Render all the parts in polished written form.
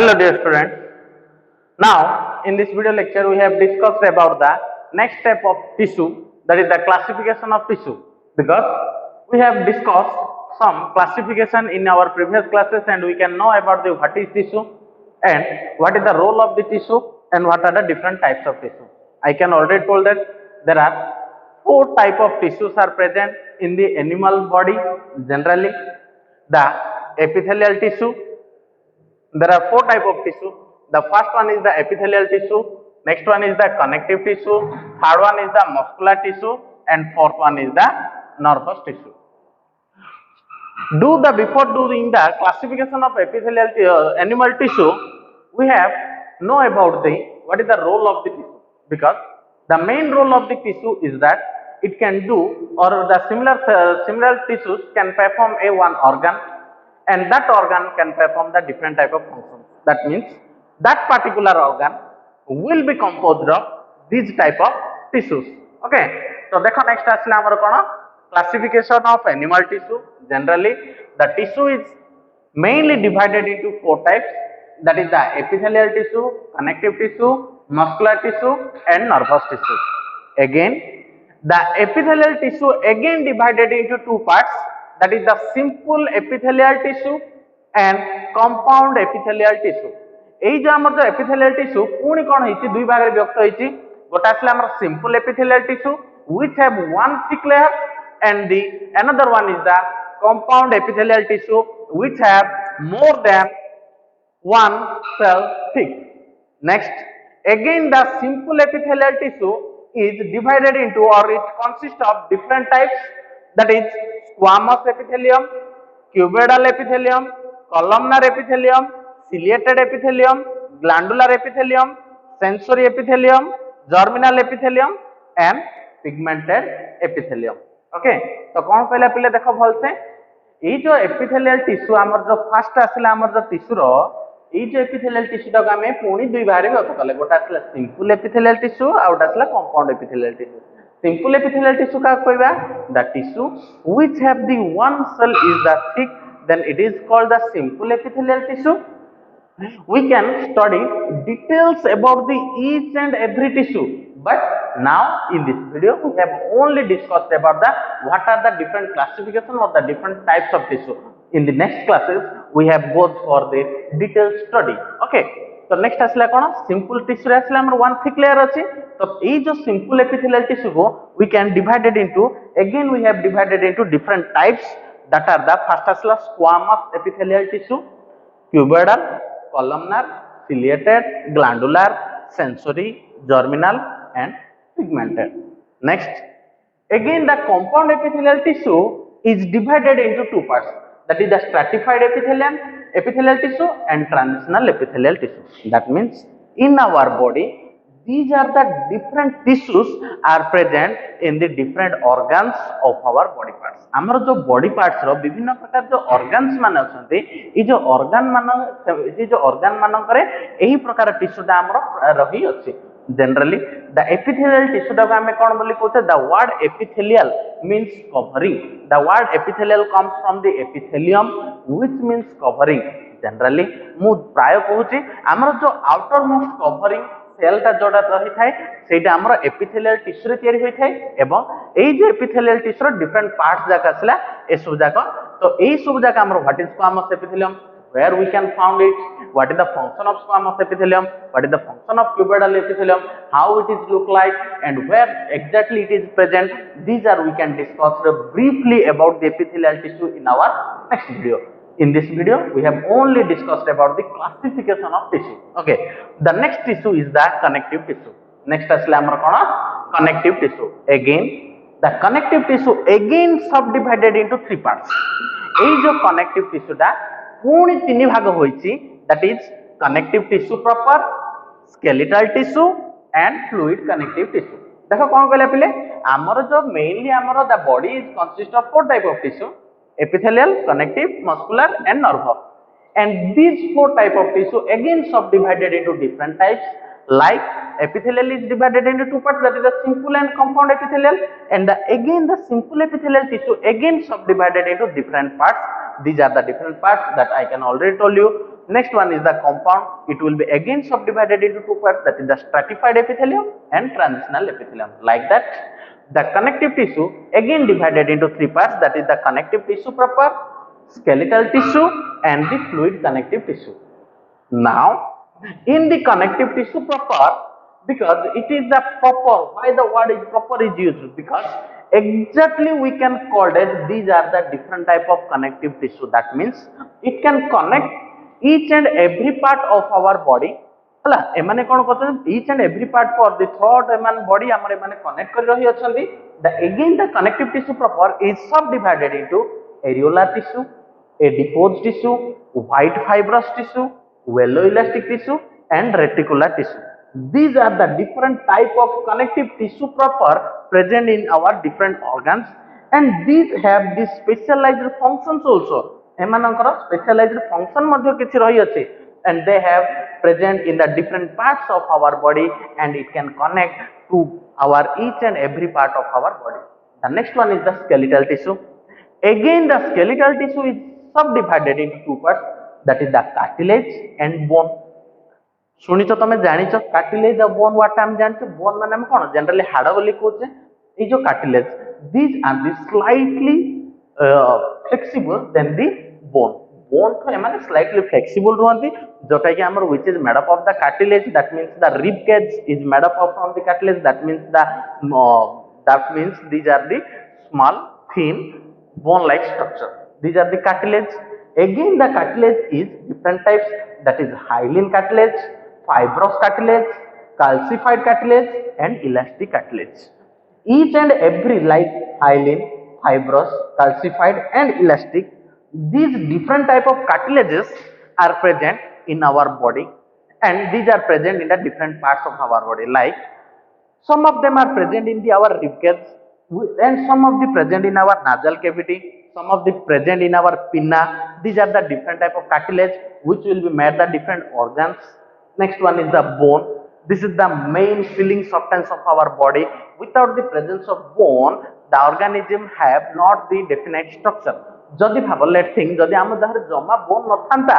Hello dear students. Now in this video lecture we have discussed about the next step of tissue, that is the classification of tissue, because we have discussed some classification in our previous classes and we can know about the what is tissue and what is the role of the tissue and what are the different types of tissue. I can already told that there are four type of tissues are present in the animal body generally. The epithelial tissue. There are four type of tissue. The first one is the epithelial tissue, next one is the connective tissue, third one is the muscular tissue, and fourth one is the nervous tissue. Before doing the classification of epithelial animal tissue, we have know about the what is the role of the tissue, because the main role of the tissue is that it can do, or the similar tissues can perform a one organ, and that organ can perform the different type of functions. That means that particular organ will be composed of these type of tissues. Okay, so देखो next आसला हमर कोन classification of animal tissue. Generally the tissue is mainly divided into four types, that is the epithelial tissue, connective tissue, muscular tissue, and nervous tissue. Again, the epithelial tissue again divided into two parts, that is the simple epithelial tissue and compound epithelial tissue. এই যে আমার যে epithelial tissue পুনি কোন হইছি দুই ভাগে বিভক্ত হইছি, গোটা আসলে আমার simple epithelial tissue which have one thick layer and the another one is the compound epithelial tissue which have more than one cell thick. Next, again the simple epithelial tissue is divided into, or it consists of different types, that is squamous epithelium, cuboidal epithelium, columnar epithelium, ciliated epithelium, glandular epithelium, sensory epithelium, germinal epithelium, and pigmented epithelium. Okay, तो कौन कहला पिले देखो भल से এই जो epithelial tissue हमर जो फर्स्ट आसला हमर जो टिश्यू रो এই जो epithelial tissue टा हमें पुणी दुई भाग रे व्यक्त कले, गोटा आसला simple epithelial tissue आ गोटा आसला compound epithelial tissue. Simple epithelial tissue का कहबा the tissue which have the one cell is the thick, then it is called the simple epithelial tissue. We can study details about the each and every tissue, but now in this video we have only discussed about the what are the different classification of the different types of tissue. In the next classes we have both for the detailed study. Okay, so next asla kono simple tissue रे asla हमर one thick layer अछि, तो ei jo simple epithelial tissue को we can divide it into, again we have divided into different types, that are the first asla squamous epithelial tissue, cuboidal, columnar, ciliated, glandular, sensory, germinal, and pigmented. Next, again the compound epithelial tissue is divided into two parts, that is the stratified epithelial tissue and transitional epithelial tissue. That means in our body these are the different tissues are present in the different organs of our body parts. हमर जो body parts रो विभिन्न प्रकार जो organs माने अछंती, ई जो organ मान करे एही प्रकार टिश्यू दा हमर रही अछि. Generally the epithelial tissue दा हमें कोन बोली कहते, the word epithelial means covering. The word epithelial comes from the epithelium which means covering. Generally मु प्राय कहूची हमर जो आउटर मोस्ट कवरिंग सेल टा जोडा रही थाए सेटा हमर epithelial tissue रे तयारी होई थाए, एवं एई जे epithelial tissue रो डिफरेंट पार्ट्स जाका असला ए सब जाका, तो एई सब जाका हमर what is squamous epithelium, where we can found it, what is the function of squamous epithelium, what is the function of cuboidal epithelium, how it is look like, and where exactly it is present. These are we can discuss briefly about the epithelial tissue in our next video. In this video we have only discussed about the classification of tissue. Okay, the next tissue is the connective tissue. Next asla amar kona connective tissue. Again the connective tissue again subdivided into three parts. ei jo connective tissue da puni tini bhag hoichi, that is connective tissue proper, skeletal tissue, and fluid connective tissue. देखो कौन कहला पिले हमर जो mainly हमर the body is consist of four type of tissue: epithelial, connective, muscular, and nervous. And these four type of tissue again subdivided into different types. Like epithelial is divided into two parts, that is the simple and compound epithelial, and again the simple epithelial tissue again subdivided into different parts. These are the different parts that I can already told you. Next one is the compound. It will be again subdivided into two parts, that is the stratified epithelium and transitional epithelium. Like that, the connective tissue again divided into three parts, that is the connective tissue proper, skeletal tissue and the fluid connective tissue. Now, in the connective tissue proper, because it is the proper, why the word is proper is used, because exactly we can call it, these are the different type of connective tissue. That means it can connect each and every part of our body. ହେଲା ଏମାନେ କ'ଣ କରୁଛନ୍ତି, each and every part for the throughout ଏମାନେ body ଆମର ଏମାନେ connect କରି ରହି ଅଛନ୍ତି. The connective tissue proper is subdivided into areolar tissue, adipose tissue, white fibrous tissue, velloelastic tissue and reticular tissue. These are the different type of connective tissue proper present in our different organs, and these have the specialized functions also. ଏମାନଙ୍କର specialized function ମଧ୍ୟ କିଛି ରହିଅଛି, and they have present in the different parts of our body, and it can connect to our each and every part of our body. The next one is the skeletal tissue. Again, the skeletal tissue is subdivided into two parts, that is the cartilage and bone. শুনিছ তুমি জানিছ cartilage R bone what আমি জানিছ bone মানে আমি কোন generally হাড় বলি কইছে এই যে cartilage, these are the slightly flexible than the bone. Bone to एमाने slightly flexible रहंती जोटा कि हमर which is made up of the cartilage, that means the rib cage is made up of from the cartilage, that means these are the small thin bone like structure. These are the cartilage. Again, the cartilage is different types, that is hyaline cartilage, fibrous cartilage, calcified cartilage and elastic cartilage. Each and every like hyaline, fibrous, calcified and elastic, these different type of cartilages are present in our body, and these are present in the different parts of our body. Like some of them are present in our rib cage, and some of the present in our nasal cavity, some of the present in our pinna. These are the different type of cartilage which will be made the different organs. Next one is the bone. This is the main filling substance of our body. Without the presence of bone, the organism have not the definite structure. যদি ভাব late thing যদি ଆମ ଦେହରେ ଜମା bone ନଥାନ୍ତା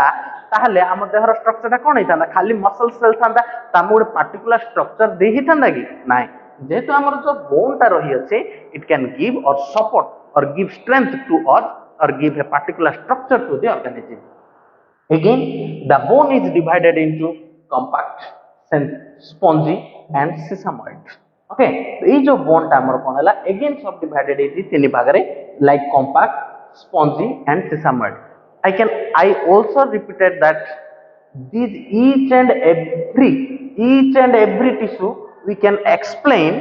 ତାହେଲେ ଆମ ଦେହର ଷ୍ଟ୍ରକ୍ଚରଟା କ'ଣ ହେଇଥାନ୍ତା, ଖାଲି ମସଲ ସେଲ୍ ଥାନ୍ତା, ତା ଆମକୁ ଗୋଟେ ପାର୍ଟିକୁଲାର ଷ୍ଟ୍ରକ୍ଚର ଦେଇ ହେଇଥାନ୍ତା କି ନାହିଁ। ଯେହେତୁ ଆମର ଯୋଉ ବୋନଟା ରହିଅଛି, it can give or support or give strength to or or give a particular structure to the organism. Again, the bone is divided into compact, spongy and sesamoid. Okay, ये जो bone टा हमर कोन हला again subdivided into तीन भाग रे, like compact, spongy and sesamoid. I also repeated that these each and every tissue we can explain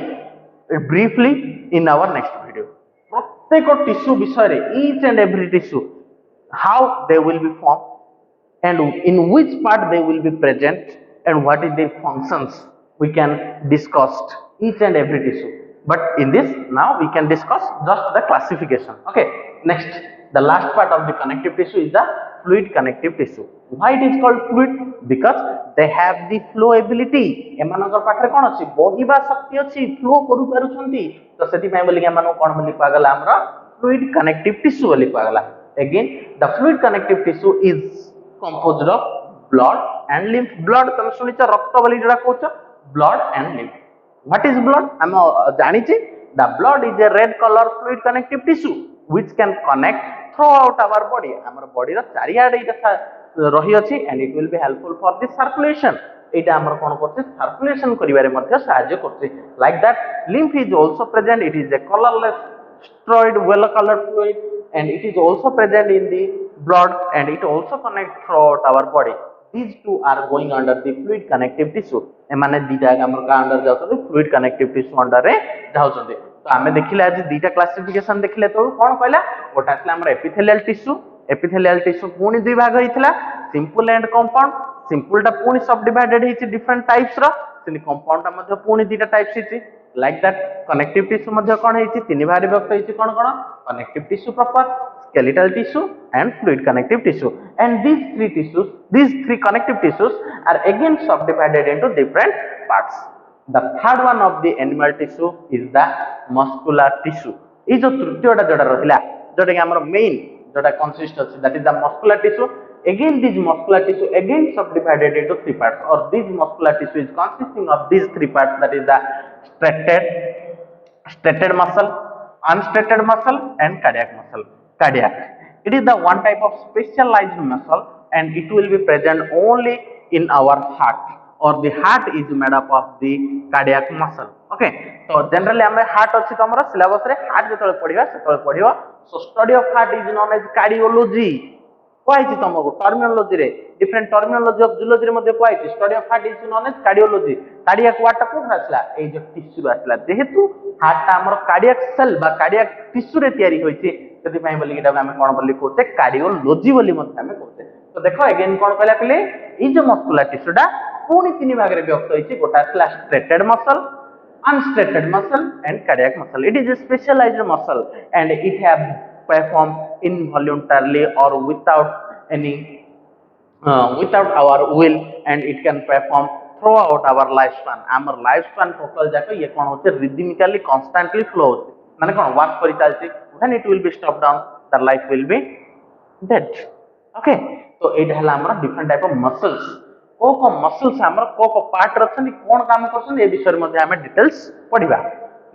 briefly in our next video. प्रत्येक tissue विषय रे each and every tissue, how they will be formed and in which part they will be present and what is their functions, we can discuss each and every tissue. But in this now we can discuss just the classification. Okay, next, the last part of the connective tissue is the fluid connective tissue. Why it is called fluid? Because they have the flowability. एमानकर पाखरे कोन अछि, बहिबा शक्ति अछि, flow करू पारुछंती, तो सेति पय बोली एमानो कोन बोली पागला हमरा fluid connective tissue बोली पागला. Again, the fluid connective tissue is composed of blood and lymph. Blood तुम सुनिछ रक्त बोली जडा कहउछ, blood and lymph. What is blood? हम जानिछि, the blood is a red color fluid connective tissue which can connect throughout our body. Our body रो चारियाडे इटा रही अछि, and it will be helpful for the circulation. एटा हमर कोन करते circulation करिवारे मध्ये सहाय्य करते. Like that, lymph is also present. It is a colorless steroid yellow colored fluid, and it is also present in the blood, and it also connects throughout our body. These two are going under the fluid connective tissue. एमाने दीटा हमर का under जाउछथि fluid connective tissue under रे जाउछथि. तो आमे देखिले आज दीटा क्लासिफिकेशन देखिले तो कोन कहला, गोटा आसला हमर एपिथेलियल टिश्यू पुनी दुई भाग होइथिला, सिंपल एंड कंपाउंड. सिंपल टा पुनी सब डिवाइडेड हिची डिफरेंट टाइप्स रो, सिनि कंपाउंड टा मध्ये पुनी दीटा टाइप्स हिची. लाइक दैट कनेक्टिव टिश्यू मध्ये कोन हिची, तीन भाग विभक्त हिची कोन connective tissue proper, skeletal tissue and fluid connective tissue, and these three connective tissues are again subdivided into different parts. The third one of the animal tissue is the muscular tissue. ये जो तृतीयटा जोटा रहिला, जोटा कि हमर main जोटा consist अछि, that is the muscular tissue. Again, this muscular tissue again subdivided into three parts, or this muscular tissue is consisting of these three parts, that is the striated muscle, unstriated muscle, and cardiac muscle. Cardiac. It is the one type of specialized muscle, and it will be present only in our heart, or the heart is made up of the cardiac muscle. Okay, so generally ame heart अछि तमरा syllabus रे heart जेतले पढिबा सेतले पढिबो. So study of heart is known as cardiology. कहि तुमको terminology रे different terminology of zoology रे मध्ये कहि study of heart is known as cardiology. Cardiac ward टा कोन आसला ए जो टिश्यू आसला, जेहेतु हार्ट टा हमर कार्डियक सेल बा कार्डियक टिश्यू रे तयारी होइछि, सेति पई बोली एटा हम कोन बोली कहते कार्डियोलॉजी बोली मध्ये हम कहते. तो देखो अगेन कोन कहला कले ई जो मस्कुलर टिश्यू टा पूर्ण तीन भाग रे विभक्त होइछि. गोटा आसला striated muscle, unstraighted muscle, and cardiac muscle. It is a specialized muscle and it have performed involuntarily or without any without our will, and it can perform throughout our lifespan. Our lifespan total जाक ये कौन होते rhythmically constantly flow होते माने कौन work करी चलती. When it will be stopped down, the life will be dead. Okay, तो ये हला हमारा different type of muscles. को मसल्स हमर को पार्ट रछन कोन काम करछन ए विषय मध्ये हमें डिटेल्स पढिबा.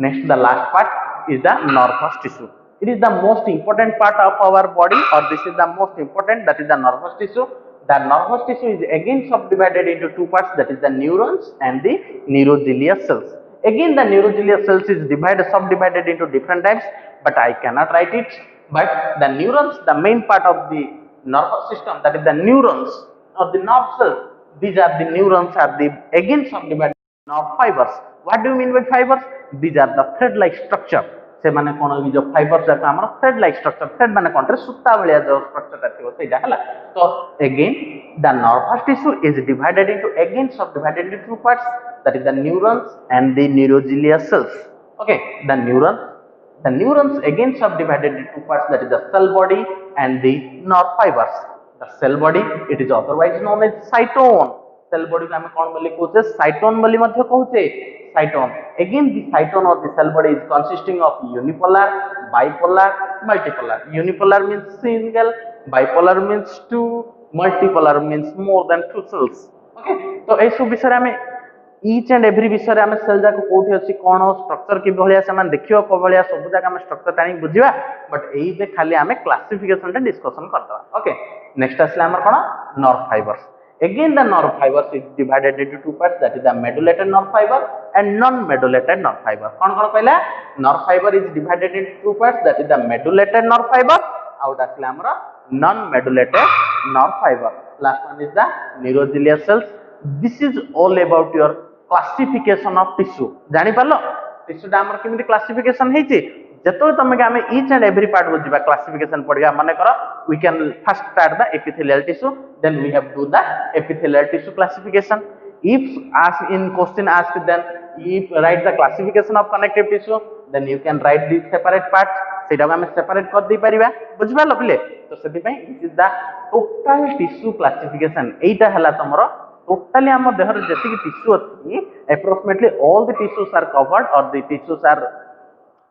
Next the last part is the nervous tissue. It is the most important part of our body, और this is the most important, that is the nervous tissue. The nervous tissue is again subdivided into two parts, that is the neurons and the neuroglial cells. Again the neuroglial cells is subdivided into different types, but I cannot write it. But the neurons, the main part of the nervous system, that is the neurons or the nerve cells, these are the neurons are the again subdivided nerve fibers. What do you mean by fibers? These are the thread like structure. से माने कोन भी जो fibres जाक हमर thread like structure, thread माने कोन रे सुता बलिया जो स्ट्रक्चर रहथिबो सेटा हला. तो again the nervous tissue is divided into again subdivided into two parts, that is the neurons and the neurogilious cells. Okay, the neurons again subdivided into two parts, that is the cell body and the nerve fibers. The cell body, it is otherwise known as cytone. Cell body को हमें कौन बोली कहते हैं? cytone बोली मध्य कहते हैं. Cytone. Again, the cytone or the cell body is consisting of unipolar, bipolar, multipolar. Unipolar means single, bipolar means two, multipolar means more than two cells. Okay, तो ऐसे विषय हमें each and every विषय हमें cell जाको कोठी अछि कोन structure कि भलिया से हम देखियो को भलिया सब जाक हम स्ट्रक्चर टाइम बुझिबा, बट एई बे खाली हमें क्लासिफिकेशन टा डिस्कशन करदवा. ओके, नेक्स्ट असले हमर कोन nerve fibres. Again the nerve fibers is divided into two parts, that is the medullated nerve fiber and non-medullated nerve fiber. कौन कौन कहला? Nerve fiber is divided into two parts, that is the medullated nerve fiber out असले हमरा non-medullated nerve fiber. Last one is the neurogilious cells. This is all about your classification of tissue. जानि पालो tissue दा हमर केमिति classification हेछि. जेतो तमे के हमें each and every part बुझिबा क्लासिफिकेशन पढिबा. माने करो we can first start the epithelial tissue, then we have do the epithelial tissue classification. If asked in question asked, then if write the classification of connective tissue, then you can write this separate part. सेटा हमें separate कर दी परिबा. बुझिबा लपिले. तो सेति पई this is the total tissue classification. एटा हला तमरो totally हम there जति कि टिश्यू अछि, approximately all the tissues are covered or the tissues are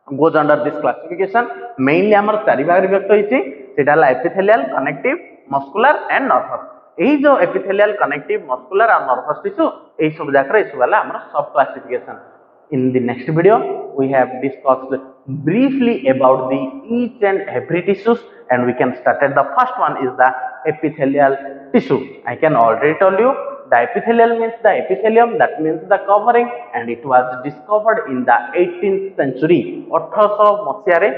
goes under this classification. Mainly हमर चारि भाग रे व्यक्त होइछि, सेटा हला epithelial, connective, muscular and nervous. एही जो epithelial, connective, muscular and nervous tissue एही सब जाकरे इस वाला हमर सब classification. In the next video we have discussed briefly about the each and every tissues, and we can start at the first one is the epithelial tissue. I can already tell you the epithelial means the epithelium, that means the covering, and it was discovered in the 18th century. 1800 मसिया रे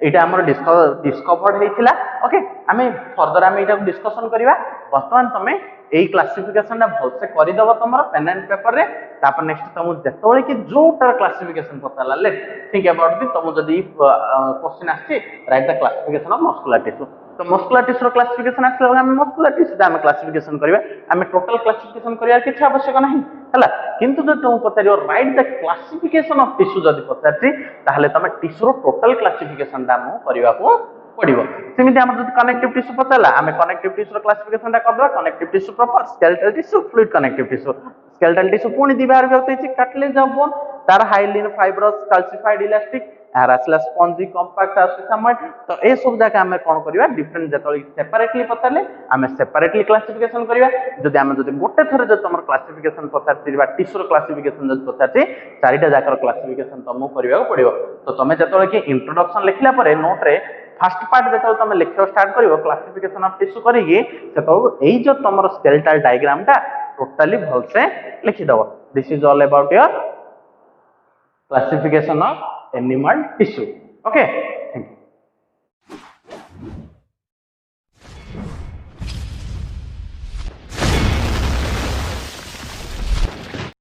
एटा हमर discovered हेतिला. Okay, हमें further हम एटा discussion करिवा. वर्तमान तमे एई classification ना भल से करि दबो तमर पेन एंड पेपर रे. तापर नेक्स्ट तमु जेतोळे कि जोटा क्लासिफिकेशन पताला ले थिंक अबाउट दी. तमु जदी क्वेश्चन आछि right the classification of muscular tissue. तो मस्कुलर टिश्यू क्लासिफिकेशन आछला हम मस्कुलर टिश्यू दा हम क्लासिफिकेशन करिवा. हम टोटल क्लासिफिकेशन करिया किछ आवश्यक नाही हला. किंतु जो तुम पतारियो write the classification of tissue जदी पतारछि ताहले तमे टिश्यू रो टोटल क्लासिफिकेशन दा मु करिवा को पडिबो. सेमिति हम जदी कनेक्टिव टिश्यू पताला हम कनेक्टिव टिश्यू रो क्लासिफिकेशन दा करदवा. Connective tissue proper, skeletal tissue, fluid connective tissue. Skeletal tissue पुनी दी बार व्यक्त होइछि कार्टिलेज ऑफ बोन, तार हाइलिन फाइब्रस, कैल्सिफाइड इलास्टिक यार आसला स्पंजी कंपैक्ट आसमोइड तो ए सब जाके आमे कोन करिवा डिफरेंट जतोली सेपरेटली पताले आमे सेपरेटली क्लासिफिकेशन करिवा जदि आमे जदि गोटे थरे जदि तमर क्लासिफिकेशन पतारथिबा टिश्यू क्लासिफिकेशन जदि पतारथि चारिटा जाकर क्लासिफिकेशन तमु करिवा पड़िबो तो तमे जतोले कि इंट्रोडक्शन लिखला परे नोट रे फर्स्ट पार्ट जतोले तमे लिखियो स्टार्ट करिवो क्लासिफिकेशन ऑफ टिश्यू करिगे सेतो एई जो तमर स्केलेटल डायग्राम टा टोटली भल से लिखि दबो this is all about your classification of animal tissue. Okay.